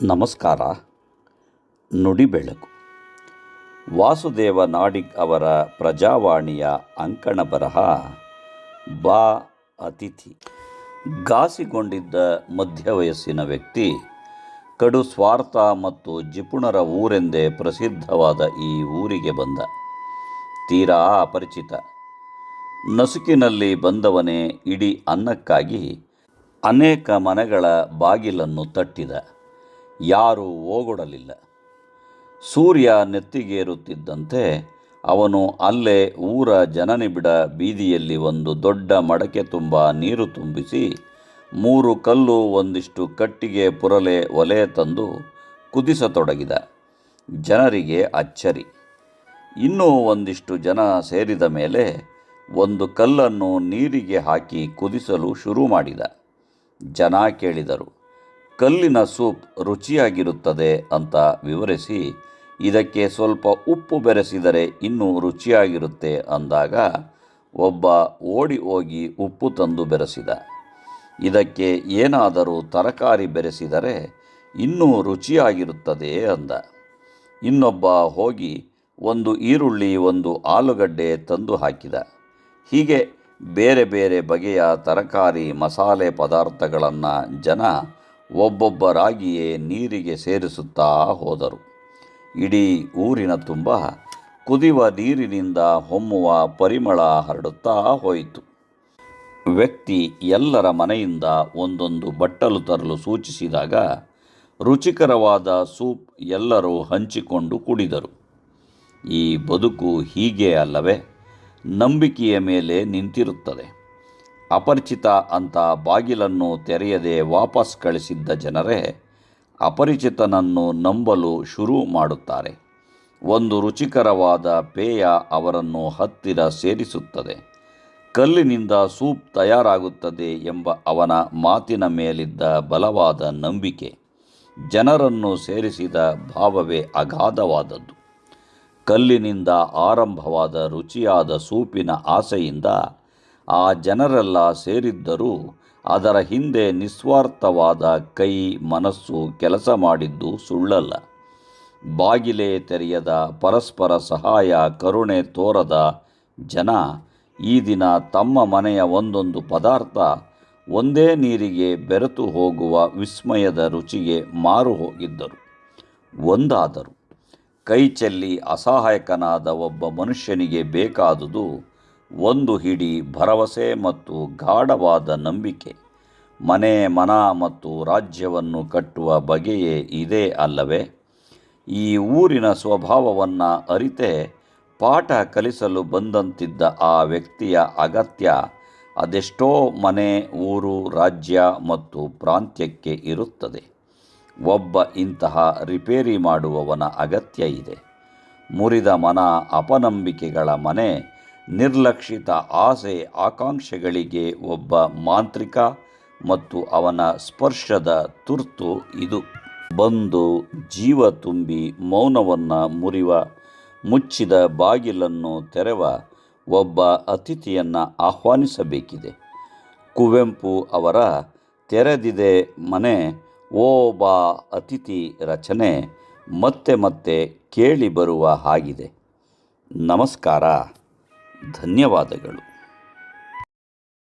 ನಮಸ್ಕಾರ. ನುಡಿಬೆಳಕು. ವಾಸುದೇವ ನಾಡಿಗ್ ಅವರ ಪ್ರಜಾವಾಣಿಯ ಅಂಕಣ ಬರಹ ಬಾ ಅತಿಥಿ. ಘಾಸಿಗೊಂಡಿದ್ದ ಮಧ್ಯವಯಸ್ಸಿನ ವ್ಯಕ್ತಿ ಕಡು ಸ್ವಾರ್ಥ ಮತ್ತು ಜಿಪುಣರ ಊರೆಂದೇ ಪ್ರಸಿದ್ಧವಾದ ಈ ಊರಿಗೆ ಬಂದ. ತೀರಾ ಅಪರಿಚಿತ. ನಸುಕಿನಲ್ಲಿ ಬಂದವನೇ ಇಡೀ ಅನ್ನಕ್ಕಾಗಿ ಅನೇಕ ಮನೆಗಳ ಬಾಗಿಲನ್ನು ತಟ್ಟಿದ. ಯಾರೂ ಓಗೊಡಲಿಲ್ಲ. ಸೂರ್ಯ ನೆತ್ತಿಗೇರುತ್ತಿದ್ದಂತೆ ಅವನು ಅಲ್ಲೇ ಊರ ಜನನಿಬಿಡ ಬೀದಿಯಲ್ಲಿ ಒಂದು ದೊಡ್ಡ ಮಡಕೆ ತುಂಬ ನೀರು ತುಂಬಿಸಿ 3 ಕಲ್ಲು ಒಂದಿಷ್ಟು ಕಟ್ಟಿಗೆ ಪುರಲೆ ಒಲೆ ತಂದು ಕುದಿಸತೊಡಗಿದ. ಜನರಿಗೆ ಅಚ್ಚರಿ. ಇನ್ನೂ ಒಂದಿಷ್ಟು ಜನ ಸೇರಿದ ಮೇಲೆ ಒಂದು ಕಲ್ಲನ್ನು ನೀರಿಗೆ ಹಾಕಿ ಕುದಿಸಲು ಶುರು ಮಾಡಿದ. ಜನ ಕೇಳಿದರು, ಕಲ್ಲಿನ ಸೂಪ್ ರುಚಿಯಾಗಿರುತ್ತದೆ ಅಂತ ವಿವರಿಸಿ, ಇದಕ್ಕೆ ಸ್ವಲ್ಪ ಉಪ್ಪು ಬೆರೆಸಿದರೆ ಇನ್ನೂ ರುಚಿಯಾಗಿರುತ್ತೆ ಅಂದಾಗ ಒಬ್ಬ ಓಡಿ ಹೋಗಿ ಉಪ್ಪು ತಂದು ಬೆರೆಸಿದ. ಇದಕ್ಕೆ ಏನಾದರೂ ತರಕಾರಿ ಬೆರೆಸಿದರೆ ಇನ್ನೂ ರುಚಿಯಾಗಿರುತ್ತದೆ ಅಂದ. ಇನ್ನೊಬ್ಬ ಹೋಗಿ ಒಂದು ಈರುಳ್ಳಿ, ಒಂದು ಆಲೂಗಡ್ಡೆ ತಂದು ಹಾಕಿದ. ಹೀಗೆ ಬೇರೆ ಬೇರೆ ಬಗೆಯ ತರಕಾರಿ, ಮಸಾಲೆ ಪದಾರ್ಥಗಳನ್ನು ಜನ ಒಬ್ಬೊಬ್ಬರಾಗಿಯೇ ನೀರಿಗೆ ಸೇರಿಸುತ್ತಾ ಹೋದರು. ಇಡೀ ಊರಿನ ತುಂಬ ಕುದಿಯುವ ನೀರಿನಿಂದ ಹೊಮ್ಮುವ ಪರಿಮಳ ಹರಡುತ್ತಾ ಹೋಯಿತು. ವ್ಯಕ್ತಿ ಎಲ್ಲರ ಮನೆಯಿಂದ ಒಂದೊಂದು ಬಟ್ಟಲು ತರಲು ಸೂಚಿಸಿದಾಗ ರುಚಿಕರವಾದ ಸೂಪ್ ಎಲ್ಲರೂ ಹಂಚಿಕೊಂಡು ಕುಡಿದರು. ಈ ಬದುಕು ಹೀಗೆ ಅಲ್ಲವೇ? ನಂಬಿಕೆಯ ಮೇಲೆ ನಿಂತಿರುತ್ತದೆ. ಅಪರಿಚಿತ ಅಂತ ಬಾಗಿಲನ್ನು ತೆರೆಯದೆ ವಾಪಸ್ ಕಳಿಸಿದ್ದ ಜನರೇ ಅಪರಿಚಿತನನ್ನು ನಂಬಲು ಶುರು ಮಾಡುತ್ತಾರೆ. ಒಂದು ರುಚಿಕರವಾದ ಪೇಯ ಅವರನ್ನು ಹತ್ತಿರ ಸೇರಿಸುತ್ತದೆ. ಕಲ್ಲಿನಿಂದ ಸೂಪ್ ತಯಾರಾಗುತ್ತದೆ ಎಂಬ ಅವನ ಮಾತಿನ ಮೇಲಿದ್ದ ಬಲವಾದ ನಂಬಿಕೆ ಜನರನ್ನು ಸೇರಿಸಿದ ಭಾವವೇ ಅಗಾಧವಾದದ್ದು. ಕಲ್ಲಿನಿಂದ ಆರಂಭವಾದ ರುಚಿಯಾದ ಸೂಪಿನ ಆಸೆಯಿಂದ ಆ ಜನರೆಲ್ಲ ಸೇರಿದ್ದರೂ ಅದರ ಹಿಂದೆ ನಿಸ್ವಾರ್ಥವಾದ ಕೈ, ಮನಸ್ಸು ಕೆಲಸ ಮಾಡಿದ್ದು ಸುಳ್ಳಲ್ಲ. ಬಾಗಿಲೇ ತೆರೆಯದ, ಪರಸ್ಪರ ಸಹಾಯ, ಕರುಣೆ ತೋರದ ಜನ ಈ ದಿನ ತಮ್ಮ ಮನೆಯ ಒಂದೊಂದು ಪದಾರ್ಥ ಒಂದೇ ನೀರಿಗೆ ಬೆರೆತು ಹೋಗುವ ವಿಸ್ಮಯದ ರುಚಿಗೆ ಮಾರು ಹೋಗಿದ್ದರು. ಒಂದಾದರು. ಕೈ ಚೆಲ್ಲಿ ಅಸಹಾಯಕನಾದ ಒಬ್ಬ ಮನುಷ್ಯನಿಗೆ ಬೇಕಾದುದು ಒಂದು ಹಿಡಿ ಭರವಸೆ ಮತ್ತು ಗಾಢವಾದ ನಂಬಿಕೆ. ಮನೆ, ಮನ ಮತ್ತು ರಾಜ್ಯವನ್ನು ಕಟ್ಟುವ ಬಗೆಯೇ ಇದೇ ಅಲ್ಲವೇ? ಈ ಊರಿನ ಸ್ವಭಾವವನ್ನು ಅರಿತೇ ಪಾಠ ಕಲಿಸಲು ಬಂದಂತಿದ್ದ ಆ ವ್ಯಕ್ತಿಯ ಅಗತ್ಯ ಅದೆಷ್ಟೋ ಮನೆ, ಊರು, ರಾಜ್ಯ ಮತ್ತು ಪ್ರಾಂತ್ಯಕ್ಕೆ ಇರುತ್ತದೆ. ಒಬ್ಬ ಇಂತಹ ರಿಪೇರಿ ಮಾಡುವವನ ಅಗತ್ಯ ಇದೆ. ಮುರಿದ ಮನ, ಅಪನಂಬಿಕೆಗಳ ಮನೆ, ನಿರ್ಲಕ್ಷಿತ ಆಸೆ ಆಕಾಂಕ್ಷೆಗಳಿಗೆ ಒಬ್ಬ ಮಾಂತ್ರಿಕ ಮತ್ತು ಅವನ ಸ್ಪರ್ಶದ ತುರ್ತು ಇದು. ಬಂದು ಜೀವ ತುಂಬಿ ಮೌನವನ್ನು ಮುರಿವ, ಮುಚ್ಚಿದ ಬಾಗಿಲನ್ನು ತೆರೆವ ಒಬ್ಬ ಅತಿಥಿಯನ್ನು ಆಹ್ವಾನಿಸಬೇಕಿದೆ. ಕುವೆಂಪು ಅವರ ತೆರೆದಿದೆ ಮನೆ ಓ ಬಾ ಅತಿಥಿ ರಚನೆ ಮತ್ತೆ ಮತ್ತೆ ಕೇಳಿ ಬರುವ ಹಾಗಿದೆ. ನಮಸ್ಕಾರ. ಧನ್ಯವಾದಗಳು.